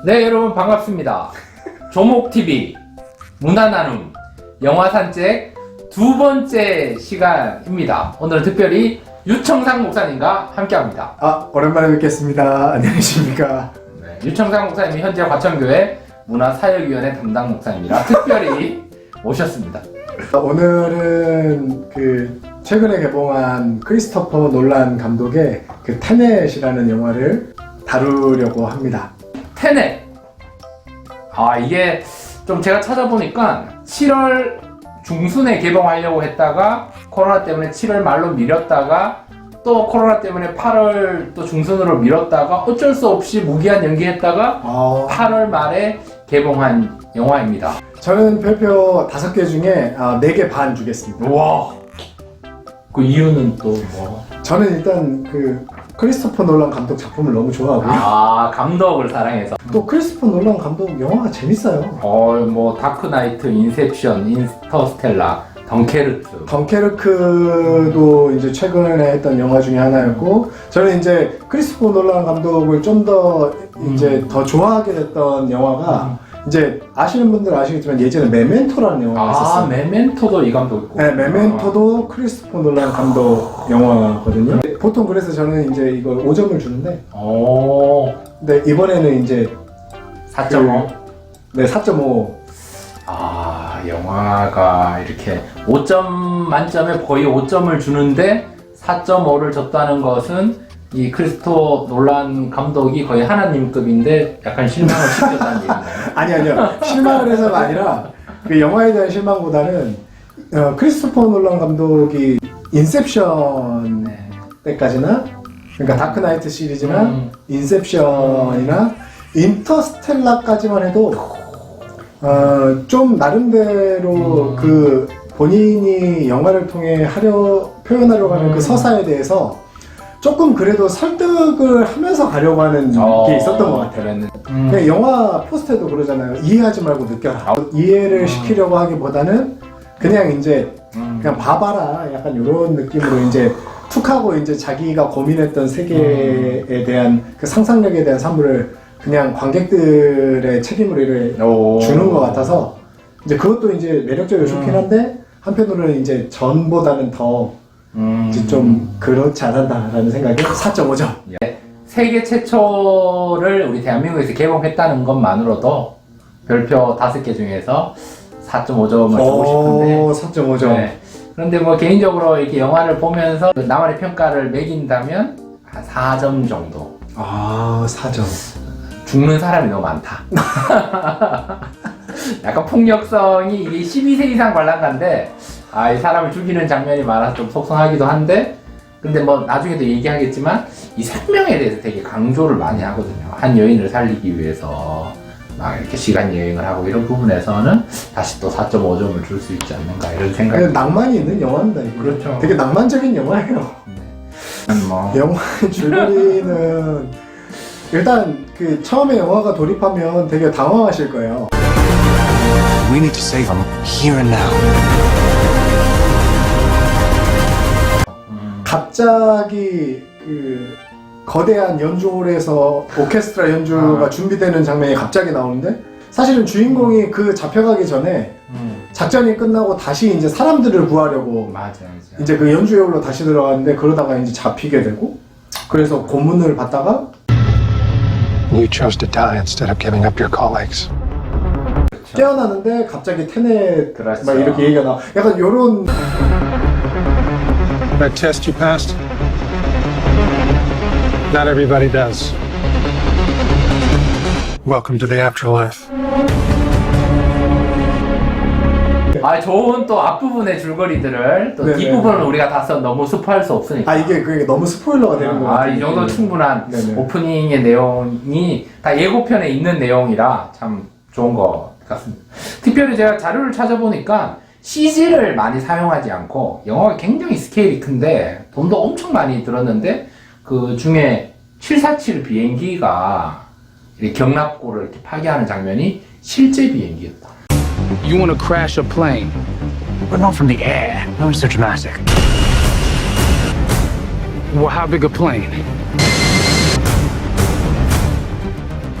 네, 여러분 반갑습니다. 조목TV 문화나눔 영화산책 두 번째 시간입니다. 오늘은 특별히 유청상 목사님과 함께합니다. 오랜만에 뵙겠습니다. 안녕하십니까. 네, 유청상 목사님이 현재 과천교회 문화사역위원회 담당 목사님이라 특별히 모셨습니다. 오늘은 최근에 개봉한 크리스토퍼 놀란 감독의 테넷이라는 영화를 다루려고 합니다. 테넷. 이게 좀 제가 찾아보니까 7월 중순에 개봉하려고 했다가 코로나 때문에 7월 말로 미뤘다가 또 코로나 때문에 8월 또 중순으로 미뤘다가 어쩔 수 없이 무기한 연기했다가 8월 말에 개봉한 영화입니다. 저는 별표 5개 중에 4개 반 주겠습니다. 와. 그 이유는 또 뭐? 저는 일단 크리스토퍼 놀란 감독 작품을 너무 좋아하고요. 감독을 사랑해서. 또 크리스토퍼 놀란 감독 영화가 재밌어요. 뭐 다크나이트, 인셉션, 인터스텔라, 덩케르크도 이제 최근에 했던 영화 중에 하나였고, 저는 이제 크리스토퍼 놀란 감독을 좀 더 이제 더 좋아하게 됐던 영화가 이제 아시는 분들은 아시겠지만 예전에 메멘토라는 영화가 있었어요. 메멘토도 이 감독 있고. 네, 메멘토도 크리스토퍼 놀란 감독 영화거든요. 보통 그래서 저는 이제 이걸 5점을 주는데, 근데 이번에는 이제 4.5. 네, 4.5. 영화가 이렇게 5점 만점에 거의 5점을 주는데 4.5를 줬다는 것은 이 크리스토 놀란 감독이 거의 하나님급인데 약간 실망을 시켰다는 얘기인가요? 아니요. 실망을 해서가 아니라 그 영화에 대한 실망보다는 크리스토퍼 놀란 감독이 인셉션 때까지나, 그러니까 다크나이트 시리즈나 인셉션이나 인터스텔라까지만 해도 좀 나름대로 본인이 영화를 통해 표현하려고 하는 그 서사에 대해서 조금 그래도 설득을 하면서 가려고 하는 게 있었던 것 같아요. 그냥 영화 포스터에도 그러잖아요. 이해하지 말고 느껴라. 이해를 시키려고 하기보다는 그냥 이제 그냥 봐봐라. 약간 이런 느낌으로 이제 툭 하고 이제 자기가 고민했던 세계에 대한 그 상상력에 대한 산물을 그냥 관객들의 책임으로 주는 것 같아서 이제 그것도 이제 매력적이고 좋긴 한데, 한편으로는 이제 전보다는 더 이제 좀 그렇지 않았나라는 생각에 4.5점. 세계 최초를 우리 대한민국에서 개봉했다는 것만으로도 별표 5개 중에서 4.5점을 주고 싶은데 4.5점. 네. 그런데 뭐 개인적으로 이렇게 영화를 보면서 나만의 평가를 매긴다면 한 4점 정도. 4점. 죽는 사람이 너무 많다. 약간 폭력성이 이게 12세 이상 관람가인데 이 사람을 죽이는 장면이 많아서 좀 속상하기도 한데, 근데 뭐 나중에도 얘기하겠지만 이 생명에 대해서 되게 강조를 많이 하거든요. 한 여인을 살리기 위해서 막 이렇게 시간 여행을 하고 이런 부분에서는 다시 또 4.5점을 줄 수 있지 않는가 이런 생각이. 낭만이 있는 영화입니다. 이게. 그렇죠. 되게 낭만적인 영화예요. 영화의 줄거리는 일단 처음에 영화가 돌입하면 되게 당황하실 거예요. We need to save him here and now. 갑자기 거대한 연주홀에서 오케스트라 연주가 준비되는 장면이 갑자기 나오는데, 사실은 주인공이 잡혀가기 전에 작전이 끝나고 다시 이제 사람들을 구하려고 이제 연주홀로 다시 들어가는데, 그러다가 이제 잡히게 되고, 그래서 고문을 받다가 You chose to die instead of giving up your colleagues. 깨어나는데 갑자기 테넷 그렇죠. 막 이렇게 얘기가 나와. 약간 요런. That test you passed? Not everybody does. Welcome to the afterlife. 좋은 또 앞부분의 줄거리들을 또 뒷부분은 우리가 다 너무 스포할 수 없으니까. 그게 너무 스포일러가 되는 거 같아요. 이 정도 충분한 네네. 오프닝의 내용이 다 예고편에 있는 내용이라 참 좋은 것 같습니다. 특별히 제가 자료를 찾아보니까 CG를 많이 사용하지 않고, 영화가 굉장히 스케일이 큰데 돈도 엄청 많이 들었는데 그 중에 747 비행기가 경납고를 이렇게 파괴하는 장면이 실제 비행기였다. You want to crash a plane, but not from the air. No, it's so dramatic. Well, how big a plane?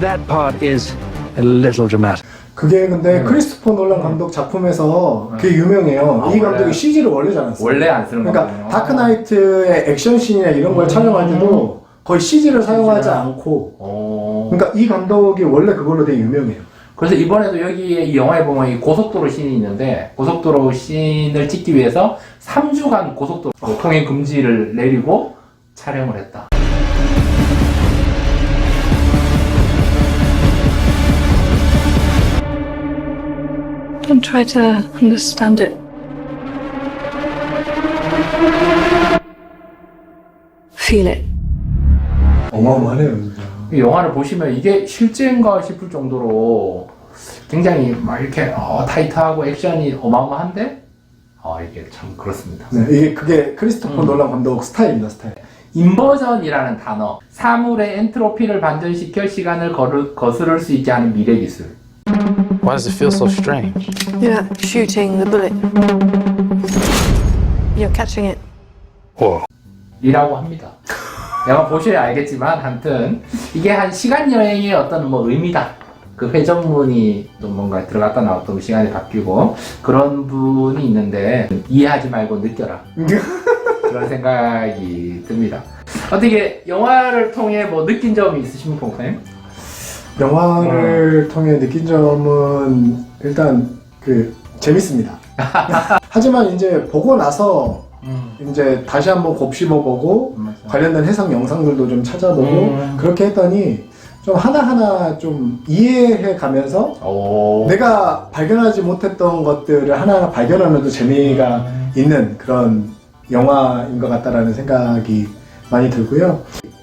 That part is a little dramatic. 그게 근데 크리스토퍼 놀란 감독 작품에서 그게 유명해요. 아, 이 감독이 원래? CG를 원래 잘 안 써요. 원래 안 쓰는 그러니까 거군요. 다크나이트의 액션씬이나 이런 걸 촬영할 때도 거의 CG를 사용하지 않고 그러니까 이 감독이 원래 그걸로 되게 유명해요. 그래서 이번에도 여기에 이 영화에 보면 이 고속도로 씬이 있는데 고속도로 씬을 찍기 위해서 3주간 고속도로 통행 금지를 내리고 촬영을 했다. Don't try to understand it. Feel it. 어마어마하네요, 진짜. 이 영화를 보시면 이게 실제인가 싶을 정도로 굉장히 막 이렇게 타이트하고 액션이 어마어마한데 이게 참 그렇습니다. 네, 이게 그게 크리스토퍼 놀란 감독 스타일입니다, 스타일. 인버전이라는 단어, 사물의 엔트로피를 반전시켜 시간을 거스를 수 있게 하는 미래 기술. Why does it feel so strange? You're shooting the bullet. You're catching it. Whoa. 이라고 합니다. 영화 보셔야 알겠지만, 아무튼 이게 한 시간 여행의 어떤 뭐 의미다. 그 회전문이 또 뭔가 들어갔다 나왔던 시간이 바뀌고 그런 분이 있는데 이해하지 말고 느껴라. 그런 생각이 듭니다. 어떻게 영화를 통해 뭐 느낀 점이 있으십니까, 목사님? 영화를 통해 느낀 점은 일단 재밌습니다. 하지만 이제 보고 나서 이제 다시 한번 곱씹어보고 관련된 해석 영상들도 좀 찾아보고 그렇게 했더니 좀 하나하나 좀 이해해 가면서 내가 발견하지 못했던 것들을 하나하나 발견하면도 재미가 있는 그런 영화인 것 같다라는 생각이 많이 들고요.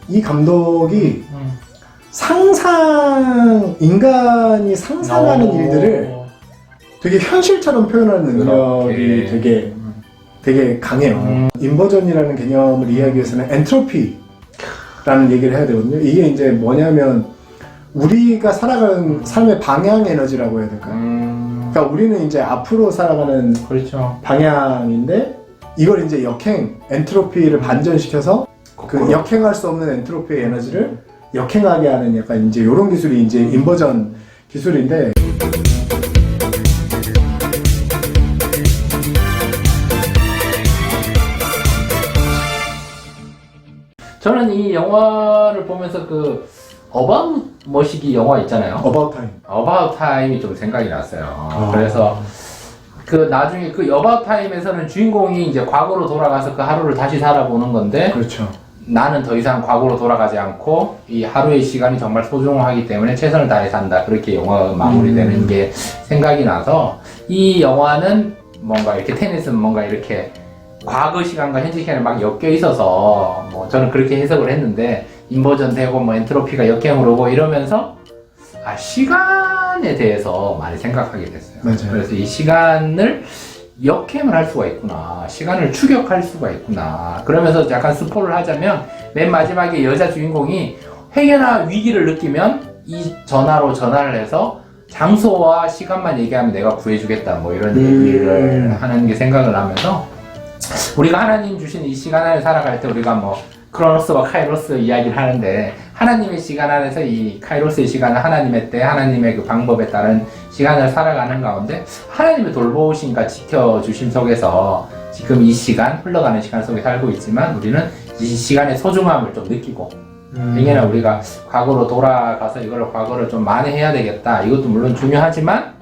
이 감독이 인간이 상상하는 일들을 되게 현실처럼 표현하는 능력이 되게 강해요. 인버전이라는 개념을 이해하기 위해서는 엔트로피라는 얘기를 해야 되거든요. 이게 이제 뭐냐면 우리가 살아가는 삶의 방향 에너지라고 해야 될까요? 그러니까 우리는 이제 앞으로 살아가는 그렇죠. 방향인데 이걸 이제 엔트로피를 반전시켜서 그 역행할 수 없는 엔트로피의 에너지를 역행하게 하는 약간 이제 이런 기술이 이제 인버전 기술인데. 저는 이 영화를 보면서 어바웃 머시기 영화 있잖아요. 어바웃 타임. 어바웃 타임이 좀 생각이 났어요. 그래서 나중에 어바웃 타임에서는 주인공이 이제 과거로 돌아가서 그 하루를 다시 살아보는 건데 그렇죠. 나는 더 이상 과거로 돌아가지 않고 이 하루의 시간이 정말 소중하기 때문에 최선을 다해 산다. 그렇게 영화가 마무리되는 게 생각이 나서 이 영화는 뭔가 이렇게 테넷은 뭔가 이렇게 과거 시간과 현재 시간이 막 엮여 있어서 뭐 저는 그렇게 해석을 했는데 인버전 되고 뭐 엔트로피가 역행으로 오고 이러면서 시간에 대해서 많이 생각하게 됐어요. 맞아요. 그래서 이 시간을 역행을 할 수가 있구나. 시간을 추격할 수가 있구나. 그러면서 약간 스포를 하자면 맨 마지막에 여자 주인공이 회개나 위기를 느끼면 이 전화로 전화를 해서 장소와 시간만 얘기하면 내가 구해주겠다. 뭐 이런 얘기를 하는 게 생각을 하면서 우리가 하나님 주신 이 시간 안에 살아갈 때 우리가 뭐 크로노스와 카이로스 이야기를 하는데 하나님의 시간 안에서 이 카이로스의 시간은 하나님의 때 하나님의 그 방법에 따른 시간을 살아가는 가운데 하나님의 돌보심과 지켜주심 속에서 지금 이 시간 흘러가는 시간 속에 살고 있지만 우리는 이 시간의 소중함을 좀 느끼고 행여나 우리가 과거로 돌아가서 이걸 과거를 좀 만회해야 되겠다. 이것도 물론 중요하지만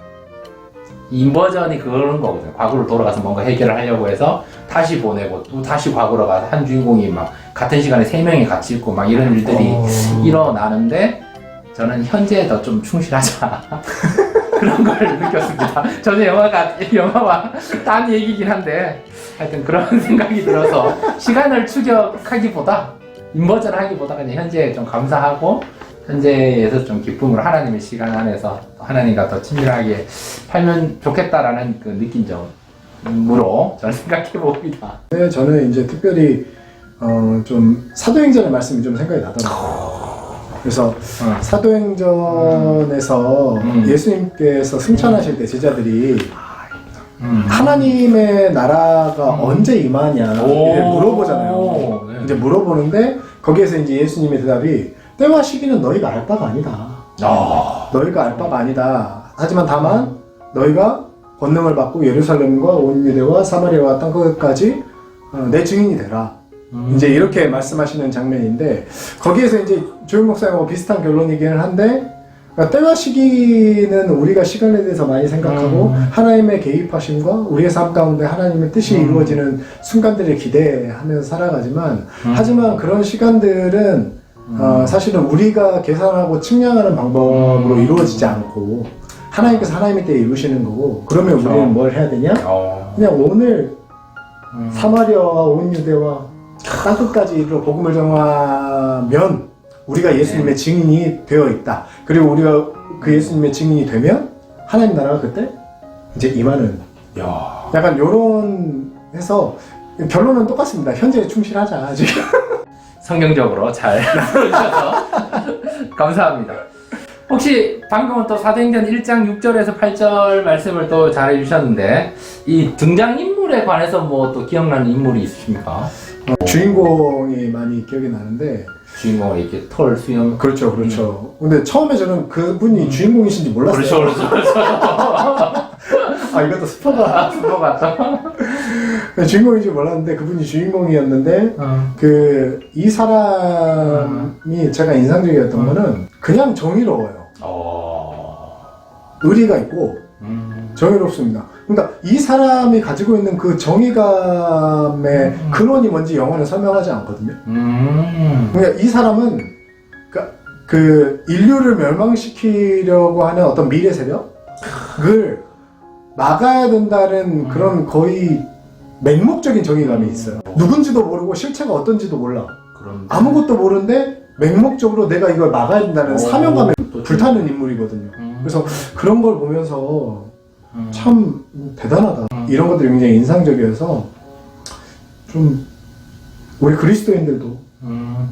인버전이 그런 거거든요. 과거로 돌아가서 뭔가 해결을 하려고 해서 다시 보내고 또 다시 과거로 가서 한 주인공이 막 같은 시간에 3명이 같이 있고 막 이런 일들이 일어나는데 저는 현재에 더 좀 충실하자. 그런 걸 느꼈습니다. 저는 영화와 딴 얘기긴 한데 하여튼 그런 생각이 들어서 시간을 추격하기보다 인버전 하기보다 그냥 현재에 좀 감사하고 현재에서 좀 기쁨으로 하나님의 시간 안에서 하나님과 더 친밀하게 살면 좋겠다라는 그 느낀 점으로 저는 생각해 봅니다. 네, 저는 이제 특별히 좀 사도행전의 말씀이 좀 생각이 나더라고요. 그래서 사도행전에서 예수님께서 승천하실 때 제자들이 하나님의 나라가 언제 임하냐 이렇게 물어보잖아요. 네. 이제 물어보는데 거기에서 이제 예수님의 대답이 때와 시기는 너희가 알 바가 아니다. 너희가 알 바가 아니다. 하지만 다만 너희가 권능을 받고 예루살렘과 온 유대와 사마리아와 땅 끝까지 내 증인이 되라. 이제 이렇게 말씀하시는 장면인데 거기에서 이제 조용 목사님하고 비슷한 결론이기는 한데 그러니까 때와 시기는 우리가 시간에 대해서 많이 생각하고 하나님의 개입하심과 우리의 삶 가운데 하나님의 뜻이 이루어지는 순간들을 기대하면서 살아가지만 하지만 그런 시간들은 사실은 우리가 계산하고 측량하는 방법으로 이루어지지 않고 하나님께서 하나님의 때에 이루시는 거고 그러면 우리는 뭘 해야 되냐? 그냥 오늘 사마리아와 온 유대와 땅끝까지 이르러 복음을 전하면 우리가 예수님의 증인이 되어 있다. 그리고 우리가 그 예수님의 증인이 되면 하나님 나라가 그때 이제 임하는 약간 요런 해서 결론은 똑같습니다. 현재에 충실하자. 지금. 성경적으로 잘 나눠주셔서 감사합니다. 혹시 방금은 또 사도행전 1장 6절에서 8절 말씀을 또 잘 해주셨는데 이 등장인물에 관해서 뭐 또 기억나는 인물이 있으십니까? 주인공이 많이 기억이 나는데 주인공이 이렇게 털 수염 그렇죠. 근데 처음에 저는 그분이 주인공이신지 몰랐어요. 그렇죠. 아 이것도 스포가 그거 같다. 주인공인지 몰랐는데 그분이 주인공이었는데 그 이 사람이 제가 인상적이었던 거는 그냥 정의로워요. 의리가 있고 정의롭습니다. 그러니까 이 사람이 가지고 있는 그 정의감의 근원이 뭔지 영화는 설명하지 않거든요. 그러니까 이 사람은 그 인류를 멸망시키려고 하는 어떤 미래 세력을 막아야 된다는 그런 거의 맹목적인 정의감이 있어요. 누군지도 모르고 실체가 어떤지도 몰라. 아무것도 모르는데 맹목적으로 내가 이걸 막아야 된다는 사명감에 불타는 인물이거든요. 그래서 그런 걸 보면서 참 대단하다. 이런 것들이 굉장히 인상적이어서 좀 우리 그리스도인들도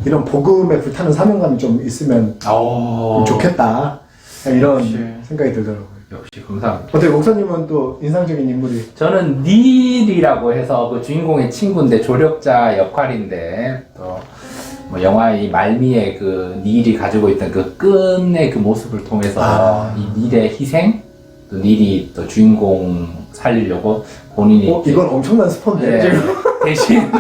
이런 복음에 불타는 사명감이 좀 있으면 좋겠다. 이런 생각이 들더라고요. 역시 감사합니다. 어떻게 목사님은 또 인상적인 인물이? 저는 닐이라고 해서 그 주인공의 친구인데 조력자 역할인데 또 뭐 영화의 말미에 그 닐이 가지고 있던 그 끈의 그 모습을 통해서 이 닐의 희생, 또 닐이 또 주인공 살리려고 본인이 이건 엄청난 스포인데 대신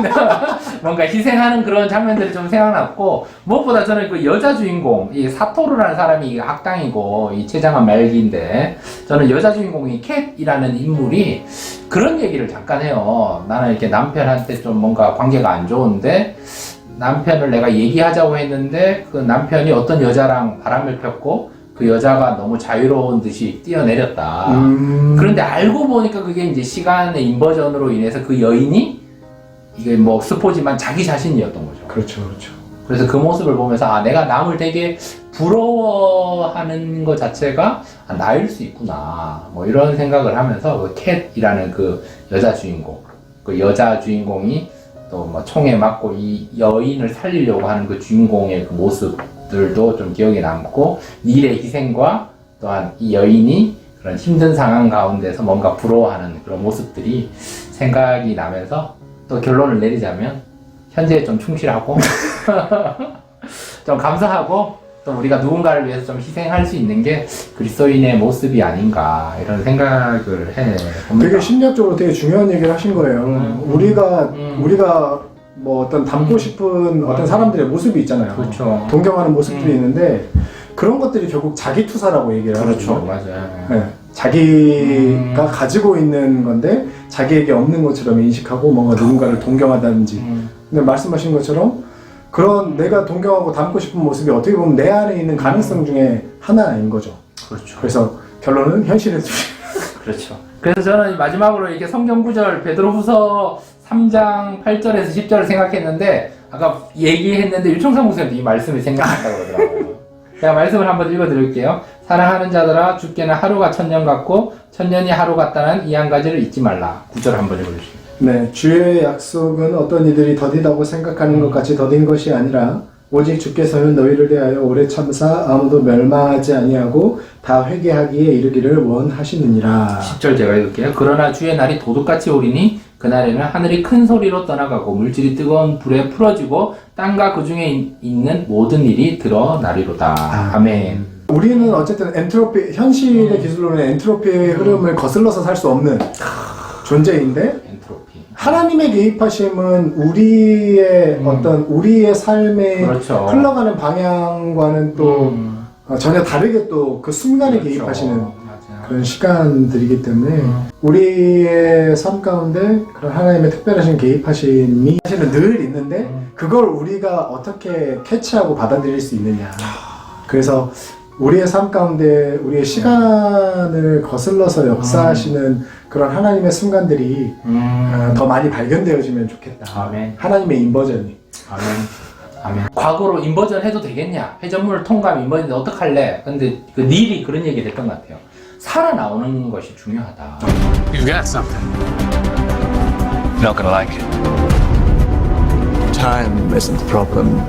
뭔가 희생하는 그런 장면들이 좀 생각났고 무엇보다 저는 그 여자 주인공 이 사토르라는 사람이 악당이고 이 최장한 말기인데 저는 여자 주인공이 캣이라는 인물이 그런 얘기를 잠깐 해요. 나는 이렇게 남편한테 좀 뭔가 관계가 안 좋은데 남편을 내가 얘기하자고 했는데 그 남편이 어떤 여자랑 바람을 폈고 그 여자가 너무 자유로운 듯이 뛰어내렸다. 그런데 알고 보니까 그게 이제 시간의 인버전으로 인해서 그 여인이 이게 뭐 스포지만 자기 자신이었던 거죠. 그렇죠. 그래서 그 모습을 보면서 내가 남을 되게 부러워하는 것 자체가 나일 수 있구나. 뭐 이런 생각을 하면서 그 캣이라는 그 여자 주인공이 또 뭐 총에 맞고 이 여인을 살리려고 하는 그 주인공의 그 모습들도 좀 기억에 남고 닐의 희생과 또한 이 여인이 그런 힘든 상황 가운데서 뭔가 부러워하는 그런 모습들이 생각이 나면서 또 결론을 내리자면 현재에 좀 충실하고 좀 감사하고 또 우리가 누군가를 위해서 좀 희생할 수 있는 게 그리스도인의 모습이 아닌가 이런 생각을 해 봅니다. 되게 심리학적으로 되게 중요한 얘기를 하신 거예요. 우리가 뭐 어떤 닮고 싶은 어떤 사람들의 모습이 있잖아요. 그렇죠. 동경하는 모습들이 있는데 그런 것들이 결국 자기 투사라고 얘기를 하거든요. 그렇죠. 맞아요. 네. 자기가 가지고 있는 건데 자기에게 없는 것처럼 인식하고 뭔가 누군가를 동경하다든지 근데 말씀하신 것처럼 그런 내가 동경하고 닮고 싶은 모습이 어떻게 보면 내 안에 있는 가능성 중에 하나인 거죠. 그렇죠. 그래서 결론은 현실에 그렇죠. 그래서 저는 마지막으로 이렇게 성경 구절 베드로후서 3장 8절에서 10절을 생각했는데 아까 얘기했는데 유청상 목사님도 이 말씀이 생각났다고 그러더라고요. 제가 말씀을 한번 읽어드릴게요. 사랑하는 자들아 주께는 하루가 천년 같고 천년이 하루 같다는 이 한 가지를 잊지 말라. 구절 한번 읽어주시죠. 네, 주의 약속은 어떤 이들이 더디다고 생각하는 것 같이 더딘 것이 아니라 오직 주께서는 너희를 대하여 오래 참사 아무도 멸망하지 아니하고 다 회개하기에 이르기를 원하시느니라. 10절 제가 읽을게요. 그러나 주의 날이 도둑같이 오리니 그날에는 하늘이 큰 소리로 떠나가고 물질이 뜨거운 불에 풀어지고 땅과 그 중에 있는 모든 일이 드러나리로다. 아멘. 우리는 어쨌든 엔트로피, 현실의 기술로는 엔트로피의 흐름을 거슬러서 살 수 없는 존재인데, 엔트로피. 하나님의 개입하심은 우리의 어떤 우리의 삶에 그렇죠. 흘러가는 방향과는 또 전혀 다르게 또 그 순간에 그렇죠. 개입하시는 맞아요. 그런 시간들이기 때문에 우리의 삶 가운데 그런 하나님의 특별하신 개입하심이 사실은 늘 있는데 그걸 우리가 어떻게 캐치하고 받아들일 수 있느냐. 그래서 우리의 삶 가운데 우리의 시간을 거슬러서 역사하시는 그런 하나님의 순간들이 더 많이 발견되어지면 좋겠다. 아멘. 하나님의 인버전이. 아멘. 아멘. 과거로 인버전 해도 되겠냐? 회전물 통감 인버전인데 어떡할래? 근데 그 닐이 그런 얘기를 했던 것 같아요. 살아나오는 것이 중요하다. You've got something. You're not gonna like it. Time isn't the problem.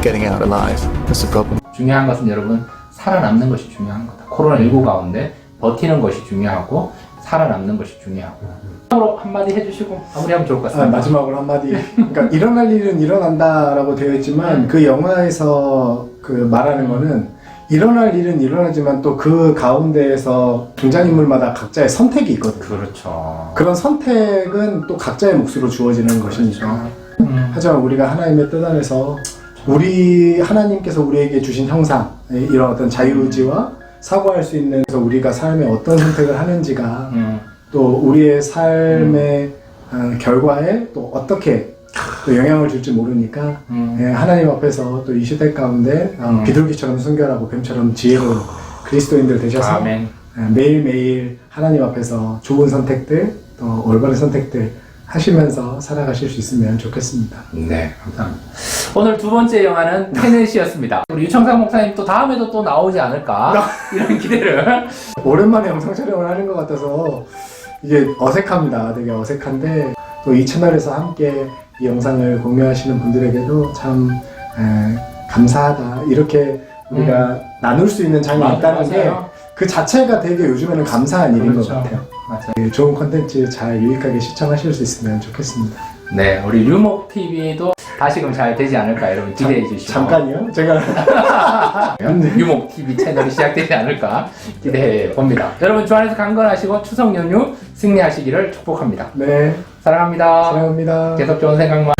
Getting out alive is the problem. 중요한 것은 여러분 살아남는 것이 중요한 거다. 코로나19 가운데 버티는 것이 중요하고 살아남는 것이 중요하고. 마지막으로 한마디 해주시고 마무리하면 좋을 것 같습니다. 마지막으로 한마디. 그러니까 일어날 일은 일어난다라고 되어 있지만 그 영화에서 그 말하는 거는 일어날 일은 일어나지만 또 그 가운데에서 등장인물마다 각자의 선택이 있거든요. 그렇죠. 그런 선택은 또 각자의 몫으로 주어지는 것이니까. 하지만 우리가 하나님의 뜻 안에서 우리 하나님께서 우리에게 주신 형상, 이런 어떤 자유의지와 사고할 수 있는 그래서 우리가 삶에 어떤 선택을 하는지가 또 우리의 삶의 결과에 또 어떻게 또 영향을 줄지 모르니까 하나님 앞에서 또 이 시대 가운데 비둘기처럼 순결하고 뱀처럼 지혜로운 그리스도인들 되셔서 아멘. 매일매일 하나님 앞에서 좋은 선택들 또 올바른 선택들 하시면서 살아가실 수 있으면 좋겠습니다. 네, 감사합니다. 오늘 두 번째 영화는 테넷이었습니다. 우리 유청상 목사님 또 다음에도 또 나오지 않을까 이런 기대를. 오랜만에 영상 촬영을 하는 것 같아서 이게 어색합니다. 되게 어색한데 또 이 채널에서 함께 이 영상을 공유하시는 분들에게도 참 감사하다. 이렇게 우리가 나눌 수 있는 장이 있다는 게 그 자체가 되게 요즘에는 감사한 일인 것 같아요. 맞아요. 좋은 컨텐츠 잘 유익하게 시청하실 수 있으면 좋겠습니다. 네, 우리 류목 TV도 다시금 잘 되지 않을까 여러분 기대해 주시고. 잠깐요. 제가 유목 TV 채널이 시작되지 않을까 기대해 봅니다. 여러분 주안에서 강건하시고 추석 연휴 승리하시기를 축복합니다. 네, 사랑합니다. 사랑합니다. 계속 좋은 생각만.